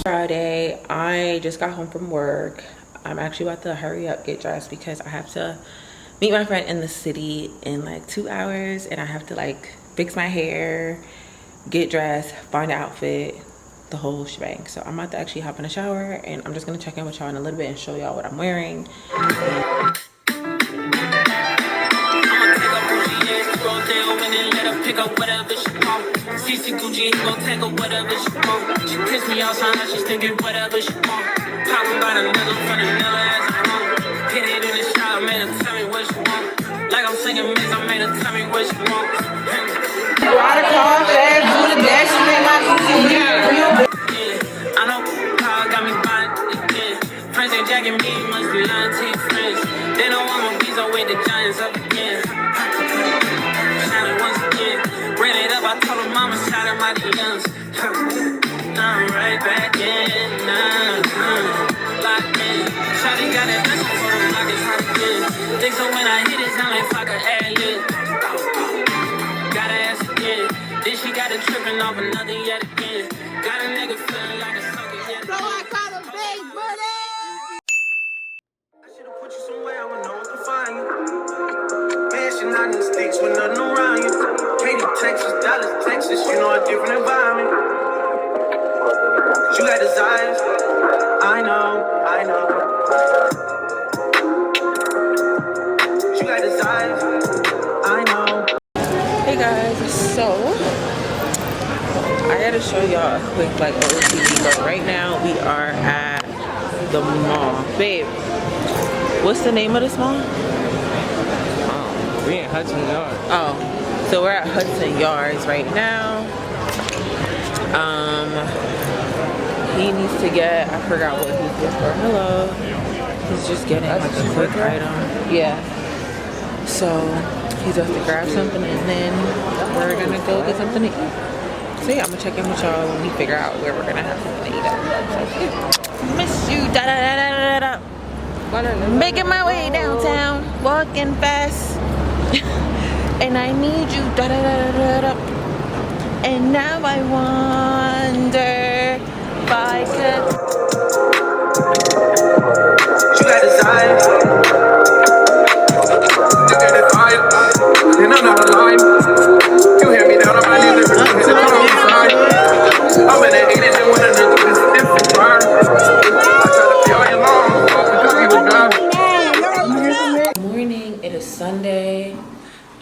Friday, I just got home from work. I'm actually about to hurry up, get dressed because I have to meet my friend in the city in like 2 hours, and I have to like fix my hair, get dressed, find an outfit, the whole shebang. So I'm about to actually hop in the shower, and I'm just gonna check in with y'all in a little bit and show y'all what I'm wearing. Pick up whatever she want. CC Gucci, he gon' take her whatever she want. She piss me off, so now she's thinking whatever she want. Talking about a nigga from the Nilla as a phone. Hit it in the shower, made her tell me what she want. Like I'm singing mix, I made her tell me what she want. Water car, fast, do the dash, make my yeah, I know how got me buying, yeah. Friends ain't jacking me, must be lying to your friends. They don't want my visa with the Giants up again. Once again, ran it up, I told her mama, shout out my DMs. I'm right back in, locked in. Shawty got that blessing for the block, it's hot again. Think so when I hit it, sound like fuck a ad-lib. Gotta ask again, then she got it tripping off another yet again. Got a nigga feeling like a sucker yet again. So I caught a big buddy. I should've put you somewhere, I would know where to find you. Mansion out in the sticks with nothing around you. Katy, Texas, Dallas, Texas, you know a different environment. You got desires, I know. You got desires, I know. Hey guys, so I gotta show y'all a quick like OOTD, but right now we are at the mall. Babe, what's the name of this mall? We in Hudson Yards. Oh, so we're at Hudson Yards right now. He needs to get, I forgot what he's here for. Hello. He's just getting like a quick item. Yeah. So he's about to grab something, and then we're gonna go get something to eat. So yeah, I'm gonna check in with y'all when we figure out where we're gonna have something to eat at. So, miss you, da da da da da da. Making my way downtown, walking fast. And I need you, da da da da da. And now I wonder if I could. You got desire. You got the fire, and I'm not lying. You hear me down on my knees every time you come inside. I'm in the 80s and one of the different burn. I try to be all your long, because he was gone. Morning, it is Sunday.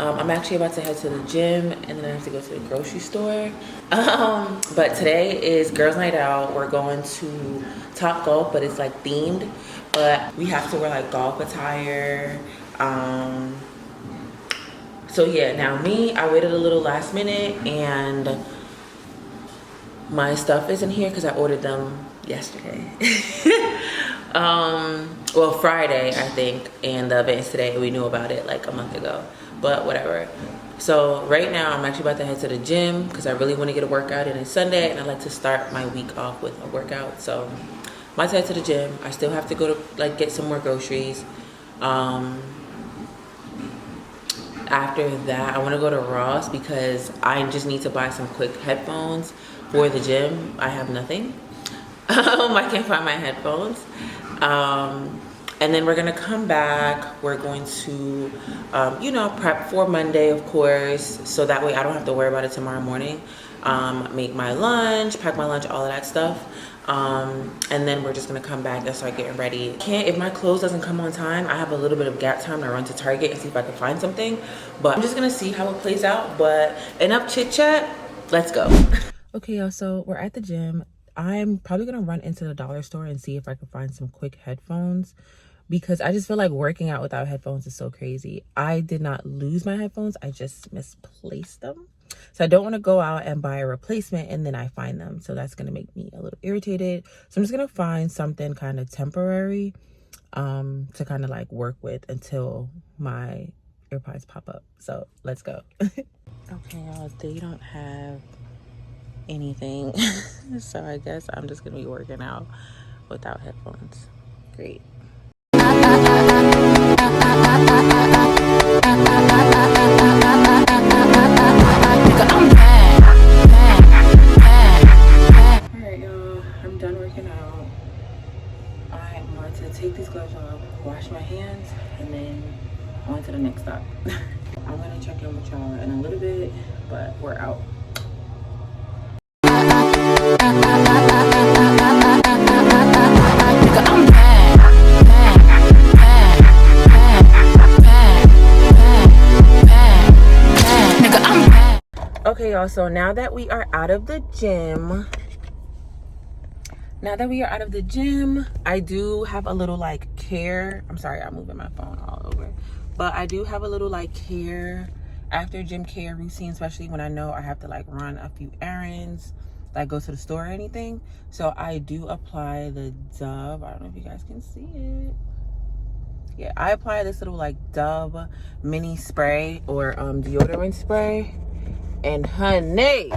I'm actually about to head to the gym, and then I have to go to the grocery store. But today is girls' night out. We're going to Top Golf, but it's like themed. But we have to wear like golf attire. So yeah, now me, I waited a little last minute, and my stuff isn't here because I ordered them yesterday. Well, Friday, I think, and the event's today. We knew about it like a month ago. But whatever. So right now I'm actually about to head to the gym because I really want to get a workout in. It's Sunday, and I like to start my week off with a workout. So I'm about to head to the gym. I still have to go to like get some more groceries. After that, I want to go to Ross because I just need to buy some quick headphones for the gym. I have nothing. I can't find my headphones. And then we're gonna come back. We're going to, you know, prep for Monday, of course, so that way I don't have to worry about it tomorrow morning. Make my lunch, pack my lunch, all of that stuff. And then we're just gonna come back and start getting ready. If my clothes doesn't come on time, I have a little bit of gap time to run to Target and see if I can find something. But I'm just gonna see how it plays out. But enough chit chat, let's go. Okay, y'all, so we're at the gym. I'm probably gonna run into the dollar store and see if I can find some quick headphones, because I just feel like working out without headphones is so crazy. I did not lose my headphones, I just misplaced them. So I don't want to go out and buy a replacement and then I find them. So that's going to make me a little irritated. So I'm just going to find something kind of temporary to kind of like work with until my AirPods pop up. So let's go. Okay, y'all, they don't have anything. So I guess I'm just going to be working out without headphones. Great. Alright, y'all, I'm done working out. I'm going to take these gloves off, wash my hands, and then on to the next stop. I'm going to check in with y'all in a little bit, but we're out. Okay, y'all, so now that we are out of the gym, I do have a little like care. I'm sorry, I'm moving my phone all over, but I do have a little like care after gym care routine, especially when I know I have to like run a few errands, like go to the store or anything. So I do apply the Dove. I don't know if you guys can see it. Yeah, I apply this little like Dove mini spray or deodorant spray. And honey,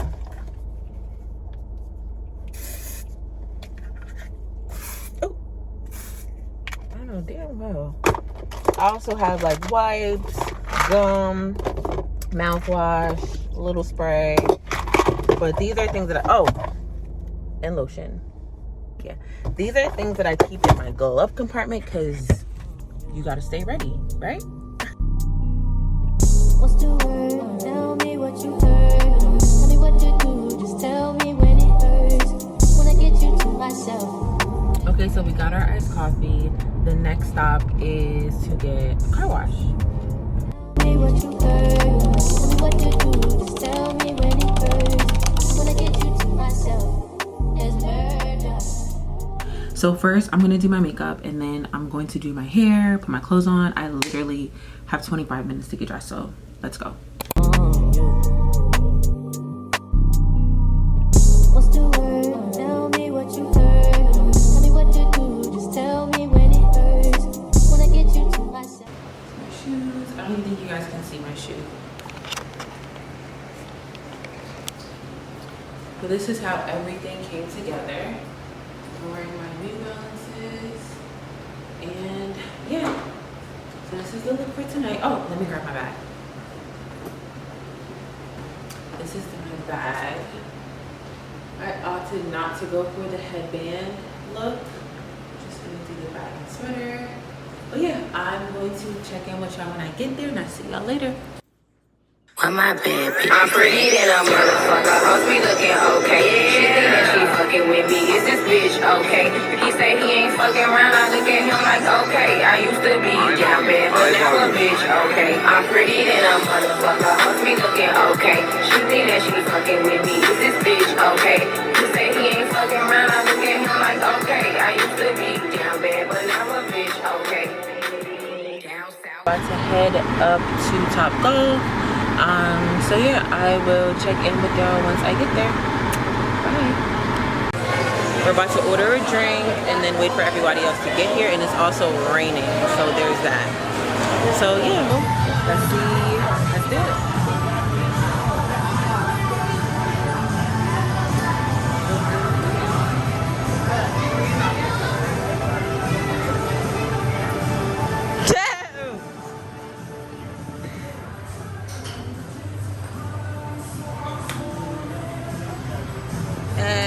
oh, I know damn well. I also have like wipes, gum, mouthwash, a little spray. But these are things that and lotion. Yeah, these are things that I keep in my glove compartment because you gotta stay ready, right? What's the word? Tell me what you heard. Tell me what to do. Just tell me when it hurts. Wanna get you to myself. Okay, so we got our iced coffee. The next stop is to get a car wash. Tell me what you heard. Tell me what to do. Just tell me when it hurts. Wanna get you to myself. There's murder. So first I'm gonna do my makeup and then I'm going to do my hair, put my clothes on. I literally have 25 minutes to get dressed, so let's go. What's the word? Tell me what you heard. Tell me what to do. Just tell me when it hurts. Wanna get you to myself. My shoes. I don't even think you guys can see my shoe. But this is how everything came together. I'm wearing my New Balances. And yeah. So this is the look for tonight. Oh, let me grab my bag. This is my bag. I opted not to go for the headband look. Just gonna do the bag and sweater. But yeah, I'm going to check in with y'all when I get there and I'll see y'all later. I'm my bad bitch. I'm pretty than a motherfucker. Hoes be looking okay. She think that she fucking with me. Is this bitch okay? He say he ain't fucking around. I look at him like okay. I used to be down bad, but now a bitch okay. I'm pretty than a motherfucker. Hoes be looking okay. She think that she fucking with me. Is this bitch okay? He say he ain't fucking around. I look at him like okay. I used to be down bad, but now a bitch okay. Down south. About to head up to Top Golf. So yeah, I will check in with y'all once I get there. Bye. We're about to order a drink and then wait for everybody else to get here, and it's also raining, so there's that. So yeah, let's do it.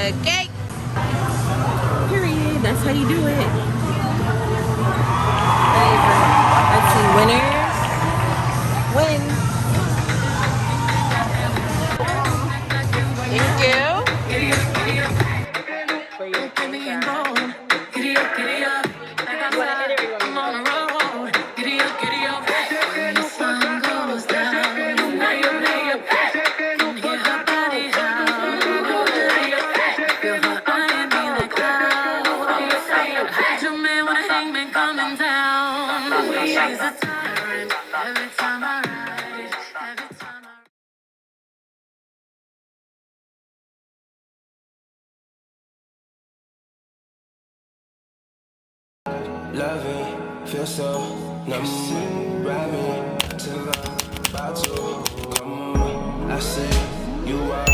Okay. Period. That's how you do it. Let's see. Winners win. Thank you. For your She's a tyrant every time I ride it, every time I love it, feel so numb, ride me till I'm about to come on. I see you are